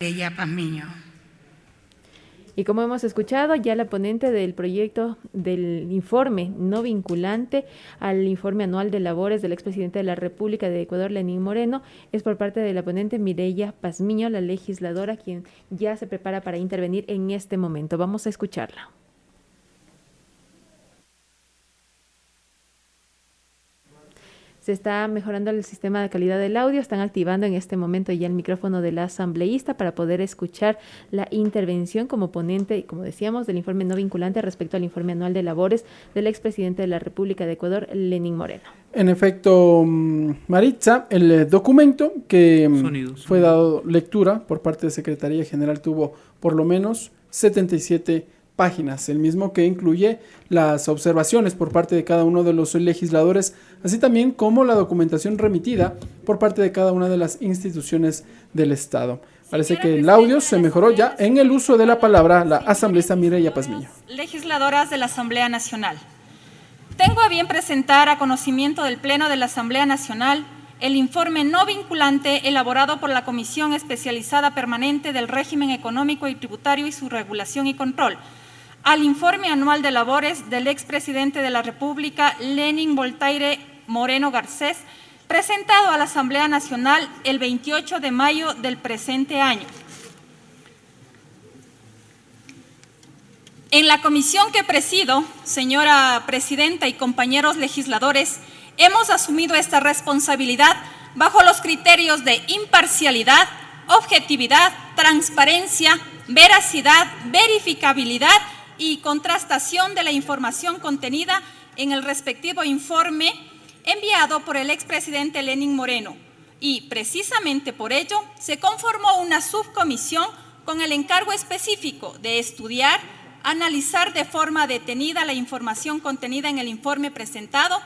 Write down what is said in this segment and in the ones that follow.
Mireya Pazmiño. Y como hemos escuchado, ya la ponente del proyecto del informe no vinculante al informe anual de labores del expresidente de la República de Ecuador, Lenín Moreno, es por parte de la ponente Mireya Pazmiño, la legisladora, quien ya se prepara para intervenir en este momento. Vamos a escucharla. Se está mejorando el sistema de calidad del audio, están activando en este momento ya el micrófono de la asambleísta para poder escuchar la intervención como ponente, como decíamos, del informe no vinculante respecto al informe anual de labores del expresidente de la República de Ecuador, Lenín Moreno. En efecto, Maritza, el documento que fue dado lectura por parte de Secretaría General tuvo por lo menos 77 páginas, el mismo que incluye las observaciones por parte de cada uno de los legisladores, así también como la documentación remitida por parte de cada una de las instituciones del Estado. Parece que el audio se mejoró ya en el uso de la palabra la asambleísta Mireya Pazmiño. Legisladoras de la Asamblea Nacional. Tengo a bien presentar a conocimiento del Pleno de la Asamblea Nacional el informe no vinculante elaborado por la Comisión Especializada Permanente del Régimen Económico y Tributario y su Regulación y Control, al informe anual de labores del expresidente de la República, Lenín Moreno Garcés, presentado a la Asamblea Nacional el 28 de mayo del presente año. En la comisión que presido, señora presidenta y compañeros legisladores, hemos asumido esta responsabilidad bajo los criterios de imparcialidad, objetividad, transparencia, veracidad, verificabilidad y contrastación de la información contenida en el respectivo informe enviado por el expresidente Lenín Moreno. Y precisamente por ello se conformó una subcomisión con el encargo específico de estudiar, analizar de forma detenida la información contenida en el informe presentado.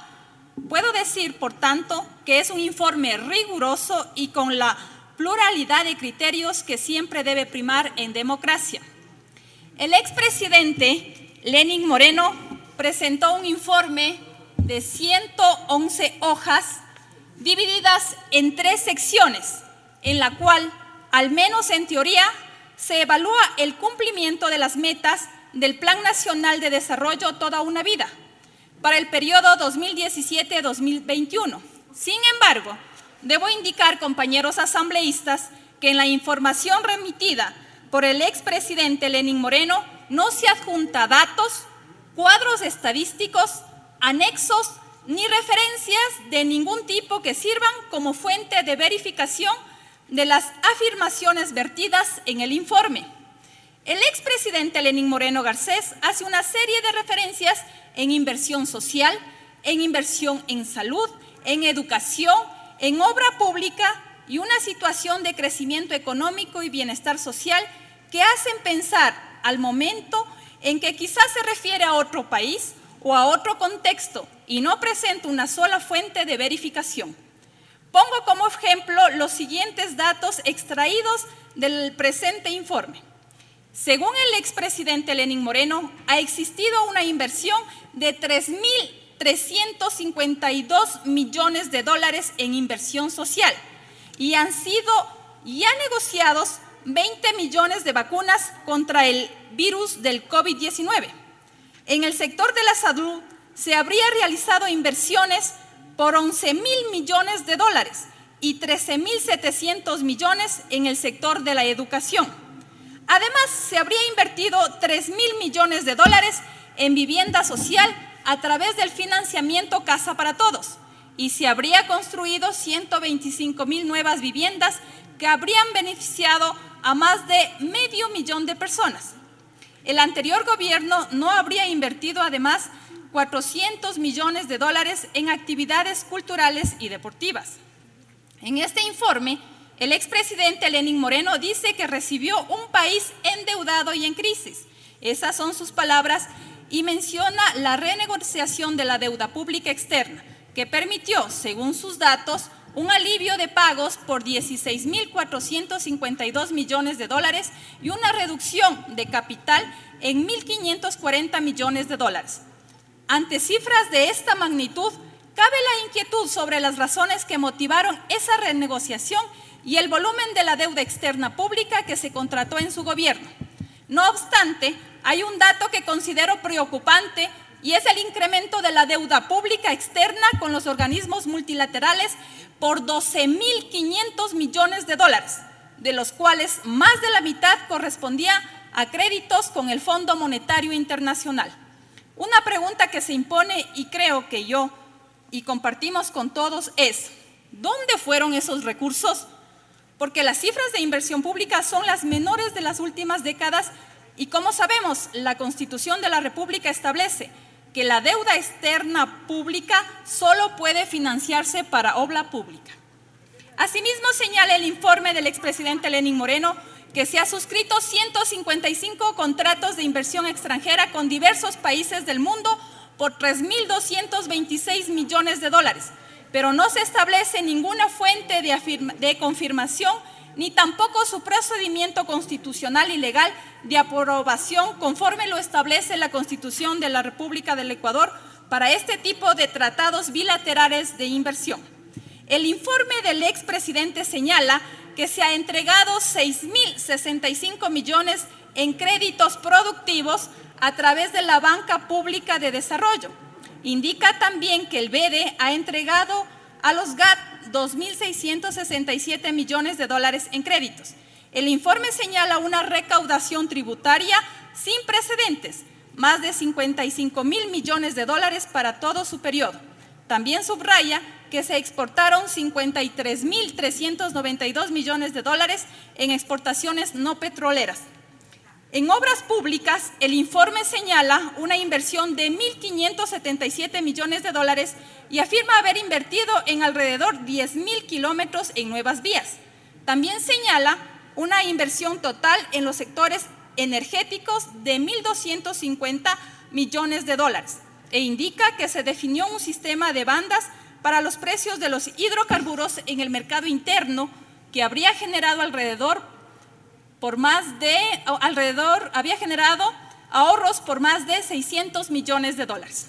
Puedo decir, por tanto, que es un informe riguroso y con la pluralidad de criterios que siempre debe primar en democracia. El expresidente Lenín Moreno presentó un informe de 111 hojas divididas en 3 secciones, en la cual, al menos en teoría, se evalúa el cumplimiento de las metas del Plan Nacional de Desarrollo Toda una Vida para el periodo 2017-2021. Sin embargo, debo indicar, compañeros asambleístas, que en la información remitida por el expresidente Lenín Moreno no se adjunta datos, cuadros estadísticos, anexos ni referencias de ningún tipo que sirvan como fuente de verificación de las afirmaciones vertidas en el informe. El expresidente Lenín Moreno Garcés hace una serie de referencias en inversión social, en inversión en salud, en educación, en obra pública y una situación de crecimiento económico y bienestar social que hacen pensar al momento en que quizás se refiere a otro país o a otro contexto y no presenta una sola fuente de verificación. Pongo como ejemplo los siguientes datos extraídos del presente informe. Según el expresidente Lenín Moreno, ha existido una inversión de 3.352 millones de dólares en inversión social y han sido ya negociados 20 millones de vacunas contra el virus del COVID-19. En el sector de la salud se habría realizado inversiones por 11.000 millones de dólares y 13.700 millones en el sector de la educación. Además, se habría invertido 3.000 millones de dólares en vivienda social a través del financiamiento Casa para Todos y se habría construido 125.000 nuevas viviendas que habrían beneficiado a más de 500.000 de personas. El anterior gobierno no habría invertido además 400 millones de dólares en actividades culturales y deportivas. En este informe, el expresidente Lenín Moreno dice que recibió un país endeudado y en crisis. Esas son sus palabras y menciona la renegociación de la deuda pública externa, que permitió, según sus datos, un alivio de pagos por 16.452 millones de dólares y una reducción de capital en 1.540 millones de dólares. Ante cifras de esta magnitud, cabe la inquietud sobre las razones que motivaron esa renegociación y el volumen de la deuda externa pública que se contrató en su gobierno. No obstante, hay un dato que considero preocupante y es el incremento de la deuda pública externa con los organismos multilaterales por 12.500 millones de dólares, de los cuales más de la mitad correspondía a créditos con el Fondo Monetario Internacional. Una pregunta que se impone, y creo que yo y compartimos con todos, es ¿dónde fueron esos recursos? Porque las cifras de inversión pública son las menores de las últimas décadas y, como sabemos, la Constitución de la República establece que la deuda externa pública solo puede financiarse para obra pública. Asimismo, señala el informe del expresidente Lenín Moreno que se ha suscrito 155 contratos de inversión extranjera con diversos países del mundo por 3.226 millones de dólares, pero no se establece ninguna fuente de confirmación ni tampoco su procedimiento constitucional y legal de aprobación conforme lo establece la Constitución de la República del Ecuador para este tipo de tratados bilaterales de inversión. El informe del expresidente señala que se ha entregado 6.065 millones en créditos productivos a través de la Banca Pública de Desarrollo. Indica también que el BEDE ha entregado a los GAT 2.667 millones de dólares en créditos. El informe señala una recaudación tributaria sin precedentes, más de 55.000 millones de dólares para todo su periodo. También subraya que se exportaron 53.392 millones de dólares en exportaciones no petroleras. En obras públicas, el informe señala una inversión de 1.577 millones de dólares y afirma haber invertido en alrededor 10.000 kilómetros en nuevas vías. También señala una inversión total en los sectores energéticos de 1.250 millones de dólares e indica que se definió un sistema de bandas para los precios de los hidrocarburos en el mercado interno que habría generado había generado ahorros por más de 600 millones de dólares.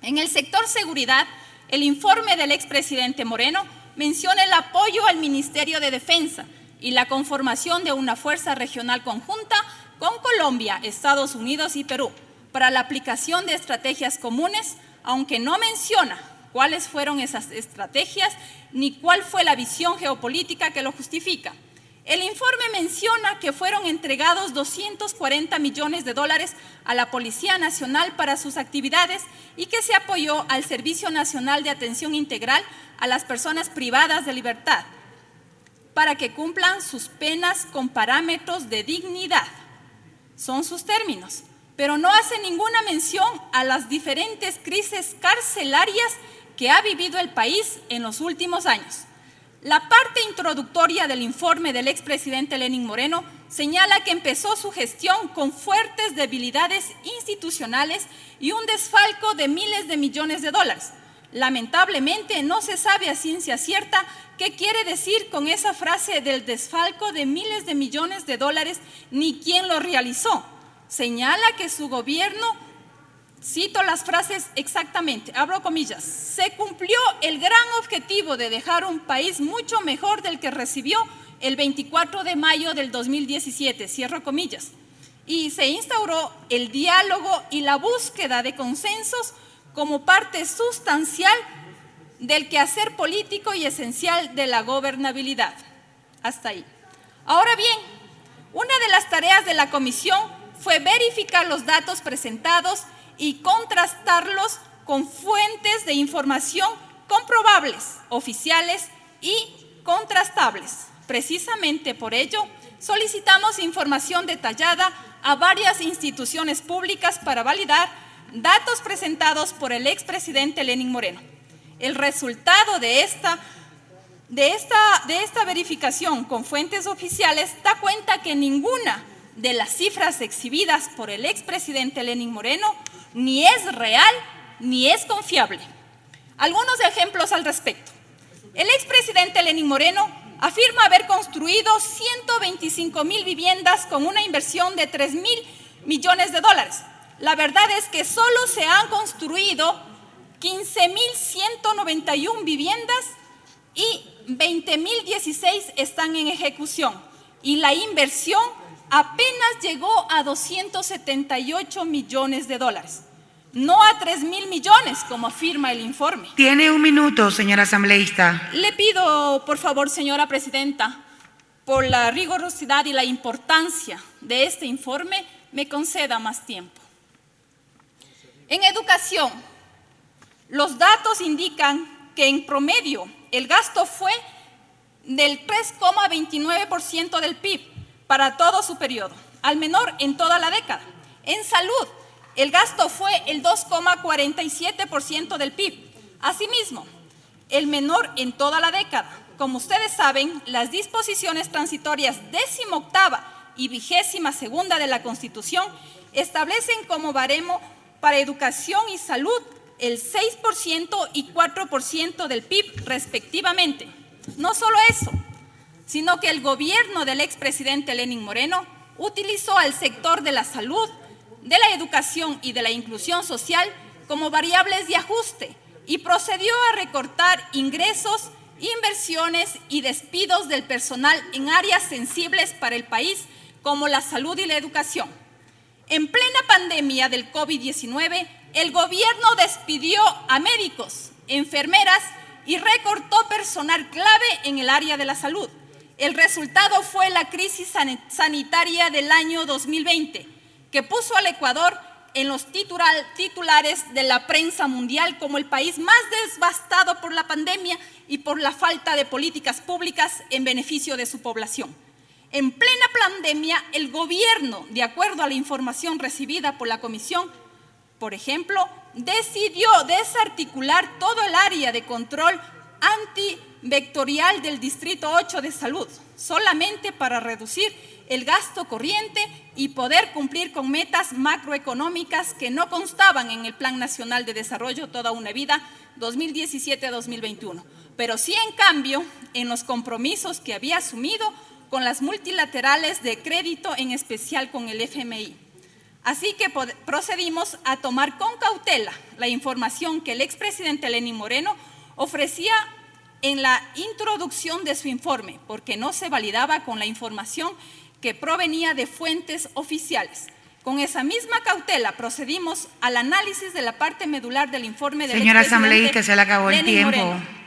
En el sector seguridad, el informe del expresidente Moreno menciona el apoyo al Ministerio de Defensa y la conformación de una fuerza regional conjunta con Colombia, Estados Unidos y Perú para la aplicación de estrategias comunes, aunque no menciona cuáles fueron esas estrategias ni cuál fue la visión geopolítica que lo justifica. El informe menciona que fueron entregados 240 millones de dólares a la Policía Nacional para sus actividades y que se apoyó al Servicio Nacional de Atención Integral a las personas privadas de libertad para que cumplan sus penas con parámetros de dignidad. Son sus términos, pero no hace ninguna mención a las diferentes crisis carcelarias que ha vivido el país en los últimos años. La parte introductoria del informe del expresidente Lenín Moreno señala que empezó su gestión con fuertes debilidades institucionales y un desfalco de miles de millones de dólares. Lamentablemente no se sabe a ciencia cierta qué quiere decir con esa frase del desfalco de miles de millones de dólares ni quién lo realizó. Señala que su gobierno, cito las frases exactamente, abro comillas, se cumplió el gran objetivo de dejar un país mucho mejor del que recibió el 24 de mayo del 2017, cierro comillas, y se instauró el diálogo y la búsqueda de consensos como parte sustancial del quehacer político y esencial de la gobernabilidad. Hasta ahí. Ahora bien, una de las tareas de la comisión fue verificar los datos presentados y contrastarlos con fuentes de información comprobables, oficiales y contrastables. Precisamente por ello, solicitamos información detallada a varias instituciones públicas para validar datos presentados por el expresidente Lenín Moreno. El resultado de esta verificación con fuentes oficiales da cuenta que ninguna de las cifras exhibidas por el expresidente Lenín Moreno ni es real ni es confiable. Algunos ejemplos al respecto. El expresidente Lenín Moreno afirma haber construido 125.000 viviendas con una inversión de 3.000 millones de dólares. La verdad es que solo se han construido 15.191 viviendas y 20.016 están en ejecución y la inversión apenas llegó a 278 millones de dólares, no a 3.000 millones, como afirma el informe. Tiene un minuto, señora asambleísta. Le pido, por favor, señora presidenta, por la rigurosidad y la importancia de este informe, me conceda más tiempo. En educación, los datos indican que en promedio el gasto fue del 3,29% del PIB para todo su periodo, al menor en toda la década. En salud, el gasto fue el 2,47% del PIB. Asimismo, el menor en toda la década. Como ustedes saben, las disposiciones transitorias 18ª y 22ª de la Constitución establecen como baremo para educación y salud el 6% y 4% del PIB respectivamente. No solo eso, sino que el gobierno del expresidente Lenín Moreno utilizó al sector de la salud, de la educación y de la inclusión social como variables de ajuste y procedió a recortar ingresos, inversiones y despidos del personal en áreas sensibles para el país como la salud y la educación. En plena pandemia del COVID-19, el gobierno despidió a médicos, enfermeras y recortó personal clave en el área de la salud. El resultado fue la crisis sanitaria del año 2020, que puso al Ecuador en los titulares de la prensa mundial como el país más devastado por la pandemia y por la falta de políticas públicas en beneficio de su población. En plena pandemia, el gobierno, de acuerdo a la información recibida por la Comisión, por ejemplo, decidió desarticular todo el área de control antivectorial del Distrito 8 de Salud, solamente para reducir el gasto corriente y poder cumplir con metas macroeconómicas que no constaban en el Plan Nacional de Desarrollo Toda una Vida 2017-2021, pero sí, en cambio, en los compromisos que había asumido con las multilaterales de crédito, en especial con el FMI. Así que procedimos a tomar con cautela la información que el expresidente Lenín Moreno ofrecía en la introducción de su informe, porque no se validaba con la información que provenía de fuentes oficiales. Con esa misma cautela procedimos al análisis de la parte medular del informe del señora asambleísta, se le acabó el tiempo. Moreno.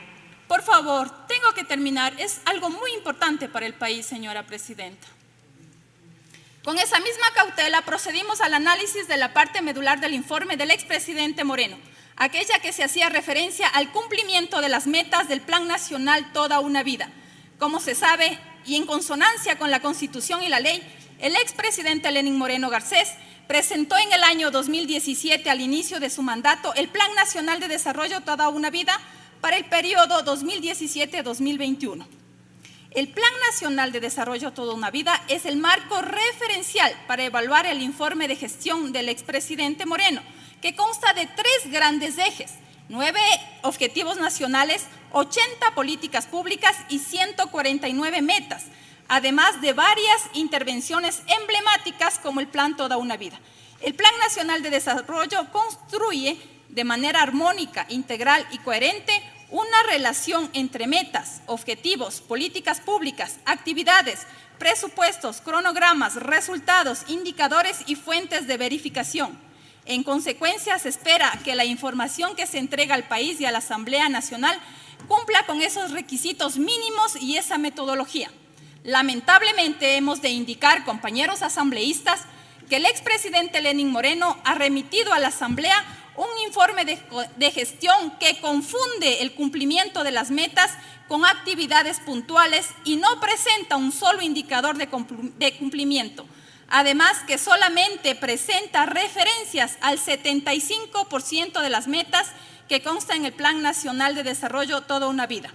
Por favor, tengo que terminar. Es algo muy importante para el país, señora presidenta. Con esa misma cautela procedimos al análisis de la parte medular del informe del expresidente Moreno, aquella que se hacía referencia al cumplimiento de las metas del Plan Nacional Toda una Vida. Como se sabe, y en consonancia con la Constitución y la ley, el expresidente Lenín Moreno Garcés presentó en el año 2017, al inicio de su mandato, el Plan Nacional de Desarrollo Toda una Vida para el periodo 2017-2021. El Plan Nacional de Desarrollo Toda una Vida es el marco referencial para evaluar el informe de gestión del expresidente Moreno, que consta de 3 grandes ejes, 9 objetivos nacionales, 80 políticas públicas y 149 metas, además de varias intervenciones emblemáticas como el Plan Toda una Vida. El Plan Nacional de Desarrollo construye de manera armónica, integral y coherente una relación entre metas, objetivos, políticas públicas, actividades, presupuestos, cronogramas, resultados, indicadores y fuentes de verificación. En consecuencia, se espera que la información que se entrega al país y a la Asamblea Nacional cumpla con esos requisitos mínimos y esa metodología. Lamentablemente, hemos de indicar, compañeros asambleístas, que el expresidente Lenín Moreno ha remitido a la Asamblea un informe de gestión que confunde el cumplimiento de las metas con actividades puntuales y no presenta un solo indicador de cumplimiento. Además, que solamente presenta referencias al 75% de las metas que consta en el Plan Nacional de Desarrollo Toda una Vida.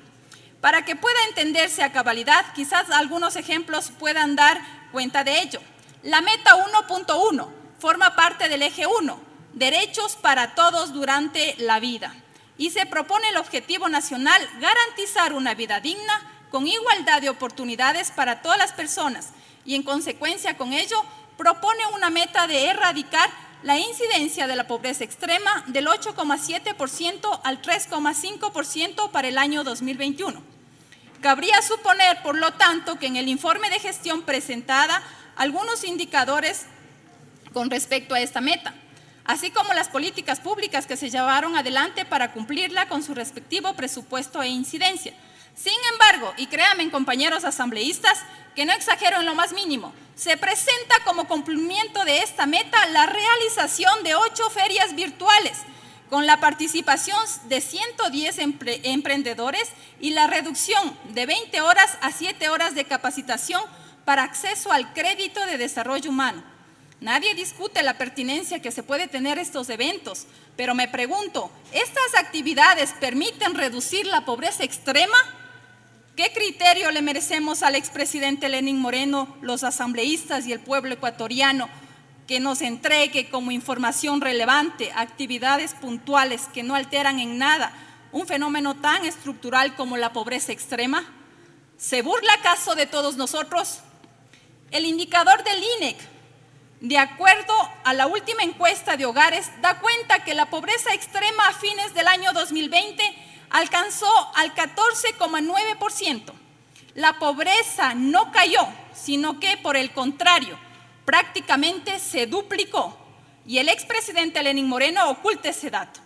Para que pueda entenderse a cabalidad, quizás algunos ejemplos puedan dar cuenta de ello. La meta 1.1 forma parte del eje 1, derechos para todos durante la vida, y se propone el objetivo nacional garantizar una vida digna con igualdad de oportunidades para todas las personas, y en consecuencia con ello propone una meta de erradicar la incidencia de la pobreza extrema del 8,7% al 3,5% para el año 2021. Cabría suponer, por lo tanto, que en el informe de gestión presentada algunos indicadores con respecto a esta meta, así como las políticas públicas que se llevaron adelante para cumplirla con su respectivo presupuesto e incidencia. Sin embargo, y créanme, compañeros asambleístas, que no exagero en lo más mínimo, se presenta como cumplimiento de esta meta la realización de 8 ferias virtuales, con la participación de 110 emprendedores y la reducción de 20 horas a 7 horas de capacitación para acceso al crédito de desarrollo humano. Nadie discute la pertinencia que se puede tener estos eventos, pero me pregunto, ¿estas actividades permiten reducir la pobreza extrema? ¿Qué criterio le merecemos al expresidente Lenín Moreno, los asambleístas y el pueblo ecuatoriano, que nos entregue como información relevante actividades puntuales que no alteran en nada un fenómeno tan estructural como la pobreza extrema? ¿Se burla acaso de todos nosotros? El indicador del INEC, de acuerdo a la última encuesta de hogares, da cuenta que la pobreza extrema a fines del año 2020 alcanzó al 14,9%. La pobreza no cayó, sino que, por el contrario, prácticamente se duplicó. Y el expresidente Lenín Moreno oculta ese dato,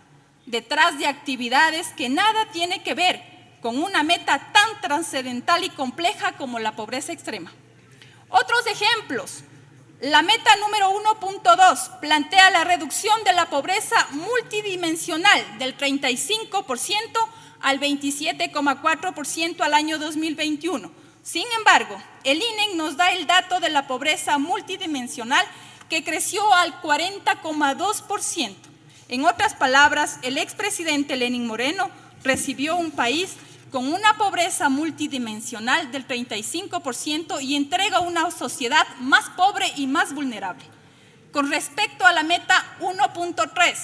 detrás de actividades que nada tiene que ver con una meta tan trascendental y compleja como la pobreza extrema. Otros ejemplos. La meta número 1.2 plantea la reducción de la pobreza multidimensional del 35% al 27,4% al año 2021. Sin embargo, el INEC nos da el dato de la pobreza multidimensional que creció al 40,2%. En otras palabras, el expresidente Lenín Moreno recibió un país con una pobreza multidimensional del 35% y entrega una sociedad más pobre y más vulnerable. Con respecto a la meta 1.3,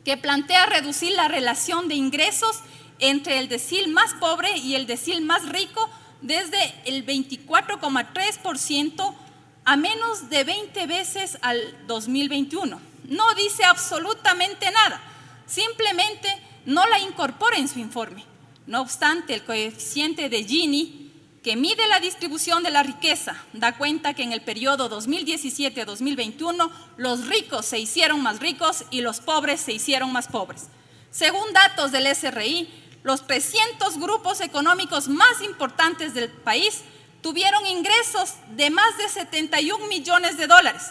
que plantea reducir la relación de ingresos entre el decil más pobre y el decil más rico desde el 24,3% a menos de 20 veces al 2021. No dice absolutamente nada, simplemente no la incorpora en su informe. No obstante, el coeficiente de Gini, que mide la distribución de la riqueza, da cuenta que en el periodo 2017-2021 los ricos se hicieron más ricos y los pobres se hicieron más pobres. Según datos del SRI, los 300 grupos económicos más importantes del país tuvieron ingresos de más de 71 millones de dólares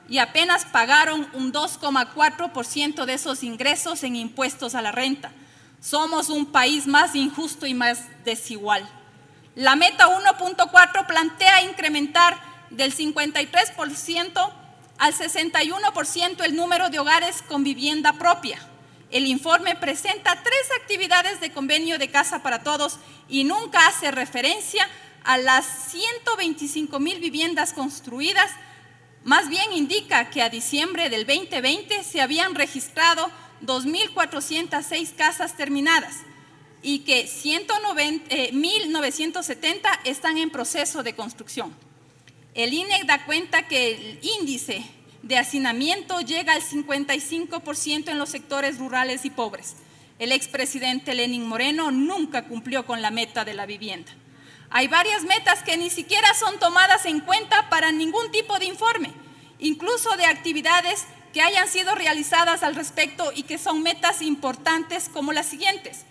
y apenas pagaron un 2,4% de esos ingresos en impuestos a la renta. Somos un país más injusto y más desigual. La meta 1.4 plantea incrementar del 53% al 61% el número de hogares con vivienda propia. El informe presenta 3 actividades de convenio de Casa para Todos y nunca hace referencia a las 125,000 viviendas construidas. Más bien indica que a diciembre del 2020 se habían registrado 2.406 casas terminadas y que 1.970 están en proceso de construcción. El INEC da cuenta que el índice de hacinamiento llega al 55% en los sectores rurales y pobres. El expresidente Lenín Moreno nunca cumplió con la meta de la vivienda. Hay varias metas que ni siquiera son tomadas en cuenta para ningún tipo de informe, incluso de actividades que hayan sido realizadas al respecto y que son metas importantes como las siguientes.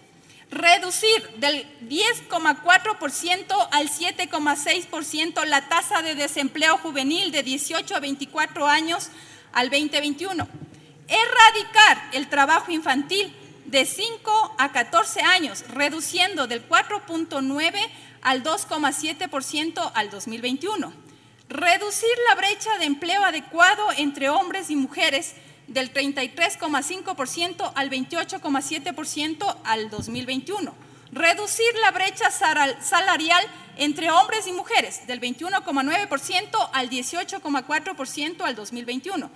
Reducir del 10,4% al 7,6% la tasa de desempleo juvenil de 18 a 24 años al 2021. Erradicar el trabajo infantil de 5 a 14 años, reduciendo del 4,9% al 2,7% al 2021. Reducir la brecha de empleo adecuado entre hombres y mujeres del 33,5% al 28,7% al 2021. Reducir la brecha salarial entre hombres y mujeres del 21,9% al 18,4% al 2021.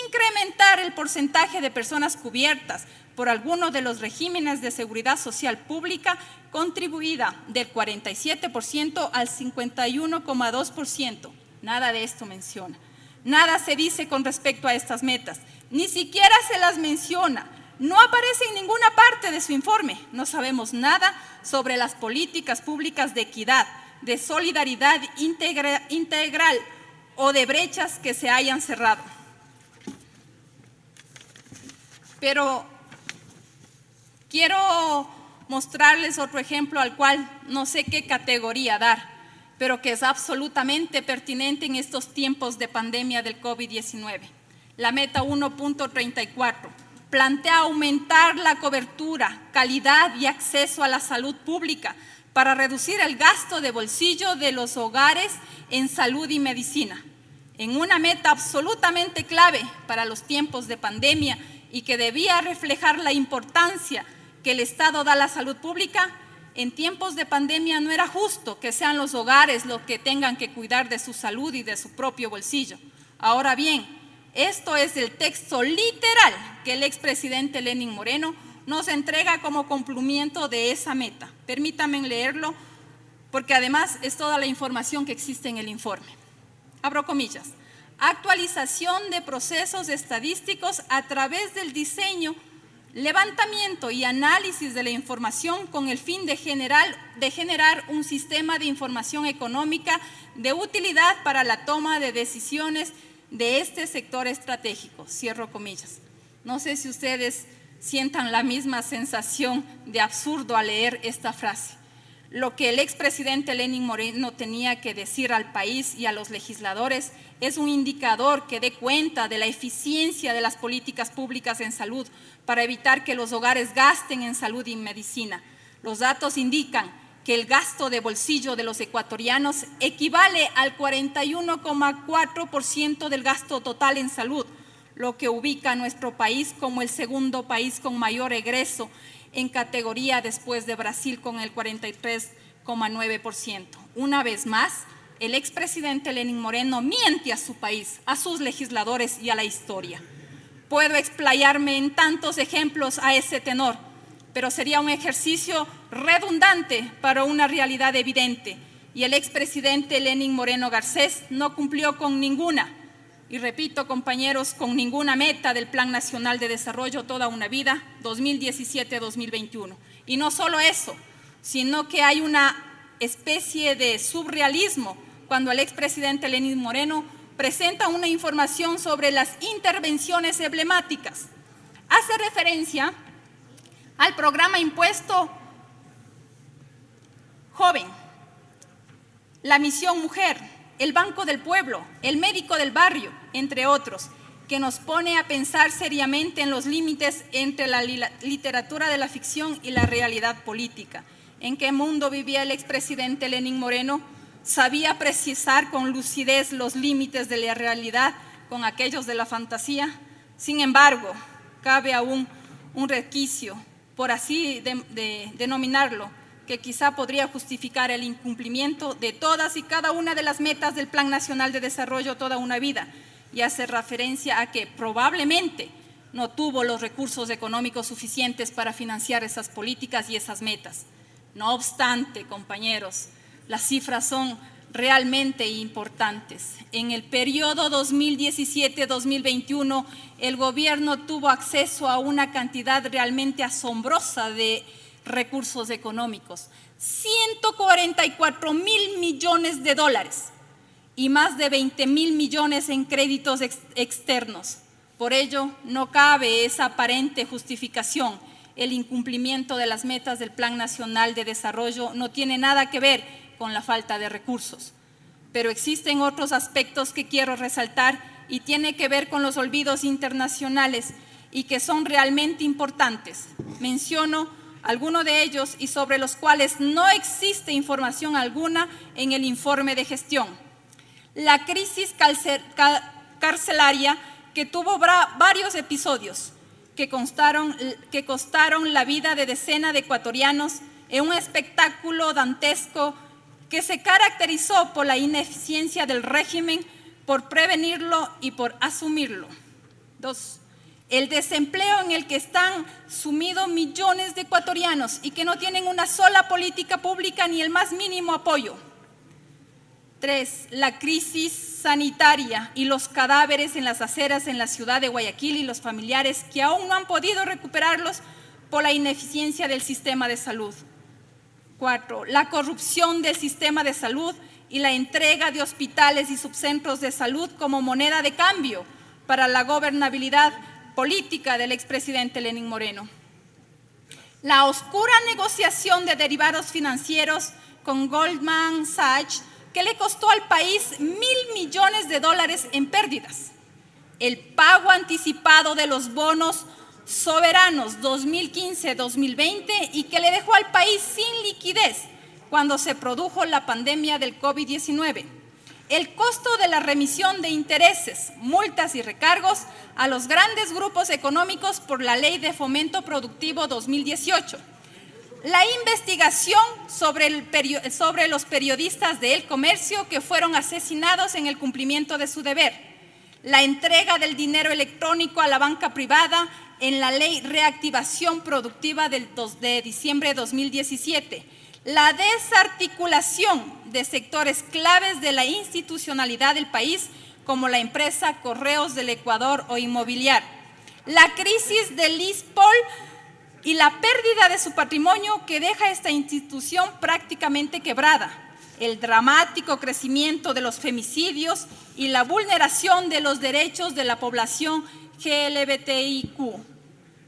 Incrementar el porcentaje de personas cubiertas por alguno de los regímenes de seguridad social pública contribuida del 47% al 51,2%. Nada de esto menciona. Nada se dice con respecto a estas metas. Ni siquiera se las menciona. no aparece en ninguna parte de su informe. No sabemos nada sobre las políticas públicas de equidad, de solidaridad integral o de brechas que se hayan cerrado. Pero quiero mostrarles otro ejemplo al cual no sé qué categoría dar, pero que es absolutamente pertinente en estos tiempos de pandemia del COVID-19. La meta 1.34 plantea aumentar la cobertura, calidad y acceso a la salud pública para reducir el gasto de bolsillo de los hogares en salud y medicina. En una meta absolutamente clave para los tiempos de pandemia y que debía reflejar la importancia que el Estado da a la salud pública, en tiempos de pandemia no era justo que sean los hogares los que tengan que cuidar de su salud y de su propio bolsillo. Ahora bien, esto es el texto literal que el expresidente Lenín Moreno nos entrega como cumplimiento de esa meta. Permítanme leerlo, porque además es toda la información que existe en el informe. Abro comillas. Actualización de procesos estadísticos a través del diseño, levantamiento y análisis de la información con el fin de generar un sistema de información económica de utilidad para la toma de decisiones de este sector estratégico. Cierro comillas. No sé si ustedes sientan la misma sensación de absurdo al leer esta frase. Lo que el expresidente Lenín Moreno tenía que decir al país y a los legisladores es un indicador que dé cuenta de la eficiencia de las políticas públicas en salud para evitar que los hogares gasten en salud y medicina. Los datos indican que el gasto de bolsillo de los ecuatorianos equivale al 41,4% del gasto total en salud, lo que ubica a nuestro país como el segundo país con mayor egreso en categoría después de Brasil con el 43,9%. Una vez más, el expresidente Lenín Moreno miente a su país, a sus legisladores y a la historia. Puedo explayarme en tantos ejemplos a ese tenor, pero sería un ejercicio redundante para una realidad evidente, y el expresidente Lenín Moreno Garcés no cumplió con ninguna, y repito, compañeros, con ninguna meta del Plan Nacional de Desarrollo Toda una Vida 2017-2021. Y no solo eso, sino que hay una especie de surrealismo cuando el expresidente Lenín Moreno presenta una información sobre las intervenciones emblemáticas. Hace referencia al programa Impuesto Joven, la Misión Mujer, el Banco del Pueblo, el Médico del Barrio, entre otros, que nos pone a pensar seriamente en los límites entre la literatura de la ficción y la realidad política. ¿En qué mundo vivía el expresidente Lenín Moreno? ¿Sabía precisar con lucidez los límites de la realidad con aquellos de la fantasía? Sin embargo, cabe aún un requisito, por así denominarlo, que quizá podría justificar el incumplimiento de todas y cada una de las metas del Plan Nacional de Desarrollo Toda una Vida, y hace referencia a que probablemente no tuvo los recursos económicos suficientes para financiar esas políticas y esas metas. No obstante, compañeros, las cifras son realmente importantes. En el periodo 2017-2021, el gobierno tuvo acceso a una cantidad realmente asombrosa de recursos económicos, 144.000 millones de dólares y más de 20.000 millones en créditos externos. Por ello, no cabe esa aparente justificación. El incumplimiento de las metas del Plan Nacional de Desarrollo no tiene nada que ver con la falta de recursos. Pero existen otros aspectos que quiero resaltar y tiene que ver con los olvidos internacionales y que son realmente importantes. Menciono algunos de ellos y sobre los cuales no existe información alguna en el informe de gestión. La crisis carcelaria que tuvo varios episodios que costaron la vida de decenas de ecuatorianos en un espectáculo dantesco que se caracterizó por la ineficiencia del régimen, por prevenirlo y por asumirlo. 2. El desempleo en el que están sumidos millones de ecuatorianos y que no tienen una sola política pública ni el más mínimo apoyo. 3. La crisis sanitaria y los cadáveres en las aceras en la ciudad de Guayaquil y los familiares que aún no han podido recuperarlos por la ineficiencia del sistema de salud. 4. La corrupción del sistema de salud y la entrega de hospitales y subcentros de salud como moneda de cambio para la gobernabilidad política del expresidente Lenín Moreno. La oscura negociación de derivados financieros con Goldman Sachs que le costó al país $1.000 millones en pérdidas. El pago anticipado de los bonos soberanos 2015-2020 y que le dejó al país sin liquidez cuando se produjo la pandemia del COVID-19. El costo de la remisión de intereses, multas y recargos a los grandes grupos económicos por la Ley de Fomento Productivo 2018. La investigación sobre los periodistas de El Comercio que fueron asesinados en el cumplimiento de su deber. La entrega del dinero electrónico a la banca privada en la Ley Reactivación Productiva de diciembre de 2017. La desarticulación de sectores claves de la institucionalidad del país, como la empresa Correos del Ecuador o Inmobiliar. La crisis del ISPOL y la pérdida de su patrimonio que deja esta institución prácticamente quebrada, el dramático crecimiento de los femicidios y la vulneración de los derechos de la población LGBTIQ,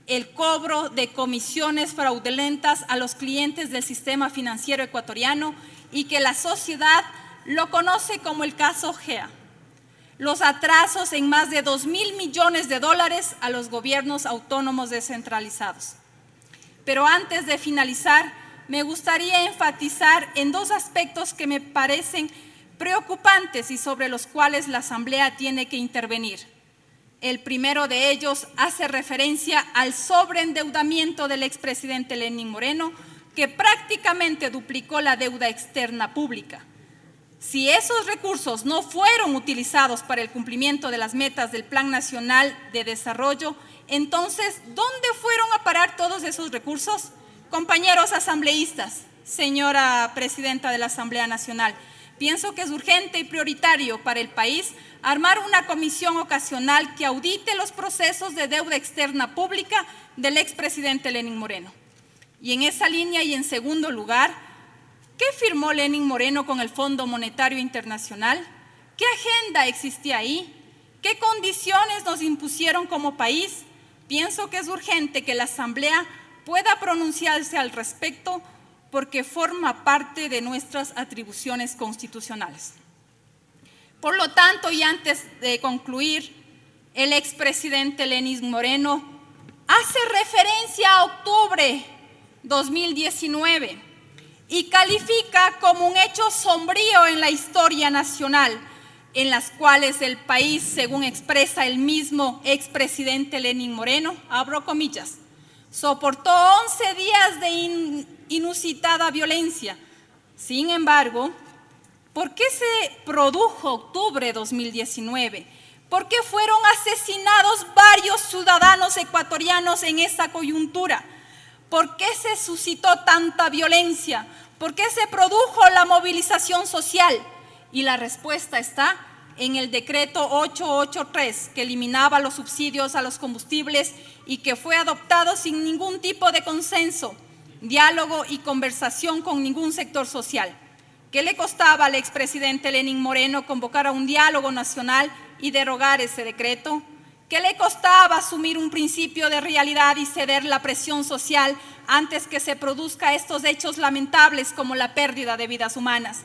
el cobro de comisiones fraudulentas a los clientes del sistema financiero ecuatoriano y que la sociedad lo conoce como el caso GEA, los atrasos en más de $2.000 millones a los gobiernos autónomos descentralizados. Pero antes de finalizar, me gustaría enfatizar en dos aspectos que me parecen preocupantes y sobre los cuales la Asamblea tiene que intervenir. El primero de ellos hace referencia al sobreendeudamiento del expresidente Lenín Moreno, que prácticamente duplicó la deuda externa pública. Si esos recursos no fueron utilizados para el cumplimiento de las metas del Plan Nacional de Desarrollo, entonces, ¿dónde fueron a parar todos esos recursos? Compañeros asambleístas, señora presidenta de la Asamblea Nacional, pienso que es urgente y prioritario para el país armar una comisión ocasional que audite los procesos de deuda externa pública del expresidente Lenín Moreno. Y en esa línea y en segundo lugar, ¿qué firmó Lenín Moreno con el Fondo Monetario Internacional? ¿Qué agenda existía ahí? ¿Qué condiciones nos impusieron como país? Pienso que es urgente que la Asamblea pueda pronunciarse al respecto porque forma parte de nuestras atribuciones constitucionales. Por lo tanto, y antes de concluir, el expresidente Lenín Moreno hace referencia a octubre 2019 y califica como un hecho sombrío en la historia nacional, en las cuales el país, según expresa el mismo expresidente Lenín Moreno, abro comillas, soportó 11 días de inusitada violencia. Sin embargo, ¿por qué se produjo octubre de 2019? ¿Por qué fueron asesinados varios ciudadanos ecuatorianos en esa coyuntura? ¿Por qué se suscitó tanta violencia? ¿Por qué se produjo la movilización social? Y la respuesta está en el decreto 883, que eliminaba los subsidios a los combustibles y que fue adoptado sin ningún tipo de consenso, diálogo y conversación con ningún sector social. ¿Qué le costaba al expresidente Lenín Moreno convocar a un diálogo nacional y derogar ese decreto? ¿Qué le costaba asumir un principio de realidad y ceder la presión social antes que se produzcan estos hechos lamentables como la pérdida de vidas humanas?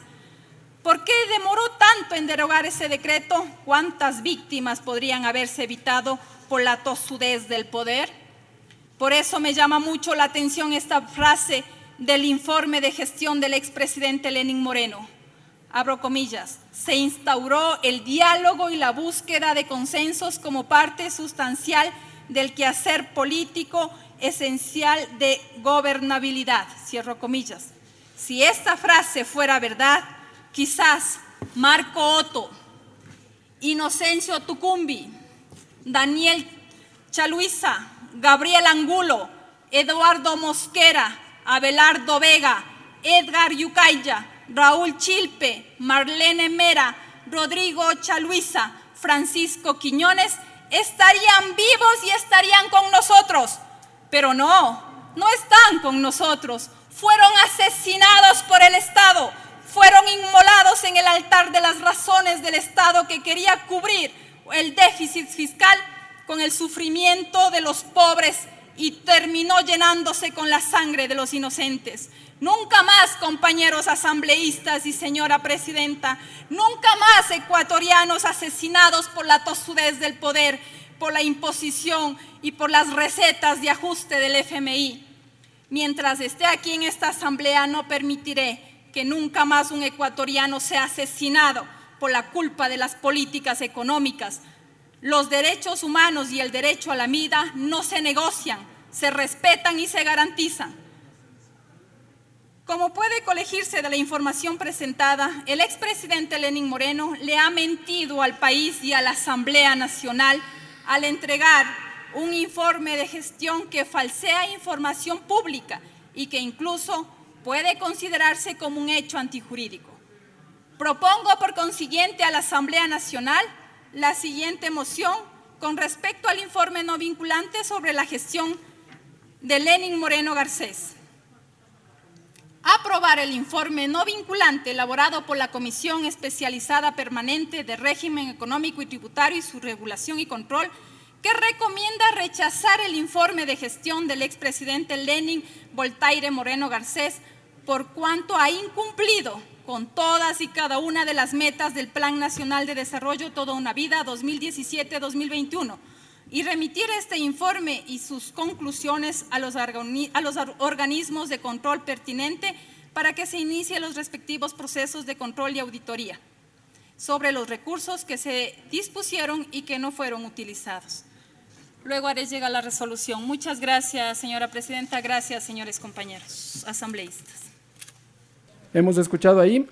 ¿Por qué demoró tanto en derogar ese decreto? ¿Cuántas víctimas podrían haberse evitado por la tosudez del poder? Por eso me llama mucho la atención esta frase del informe de gestión del expresidente Lenín Moreno. Abro comillas, se instauró el diálogo y la búsqueda de consensos como parte sustancial del quehacer político esencial de gobernabilidad. Cierro comillas. Si esta frase fuera verdad, quizás Marco Otto, Inocencio Tucumbi, Daniel Chaluiza, Gabriel Angulo, Eduardo Mosquera, Abelardo Vega, Edgar Yucaya, Raúl Chilpe, Marlene Mera, Rodrigo Chaluisa, Francisco Quiñones, estarían vivos y estarían con nosotros. Pero no están con nosotros. Fueron asesinados por el Estado, fueron inmolados en el altar de las razones del Estado que quería cubrir el déficit fiscal con el sufrimiento de los pobres y terminó llenándose con la sangre de los inocentes. Nunca más, compañeros asambleístas y señora presidenta, nunca más ecuatorianos asesinados por la tosudez del poder, por la imposición y por las recetas de ajuste del FMI. Mientras esté aquí en esta asamblea, no permitiré que nunca más un ecuatoriano sea asesinado por la culpa de las políticas económicas. Los derechos humanos y el derecho a la vida no se negocian, se respetan y se garantizan. Como puede colegirse de la información presentada, el expresidente Lenín Moreno le ha mentido al país y a la Asamblea Nacional al entregar un informe de gestión que falsea información pública y que incluso puede considerarse como un hecho antijurídico. Propongo por consiguiente a la Asamblea Nacional la siguiente moción con respecto al informe no vinculante sobre la gestión de Lenín Moreno Garcés. Aprobar el informe no vinculante elaborado por la Comisión Especializada Permanente de Régimen Económico y Tributario y su regulación y control, que recomienda rechazar el informe de gestión del expresidente Lenín Voltaire Moreno Garcés por cuanto ha incumplido con todas y cada una de las metas del Plan Nacional de Desarrollo Toda una Vida 2017-2021 y remitir este informe y sus conclusiones a los organismos de control pertinente para que se inicien los respectivos procesos de control y auditoría sobre los recursos que se dispusieron y que no fueron utilizados. Luego haré llegar la resolución. Muchas gracias, señora presidenta. Gracias, señores compañeros asambleístas. Hemos escuchado ahí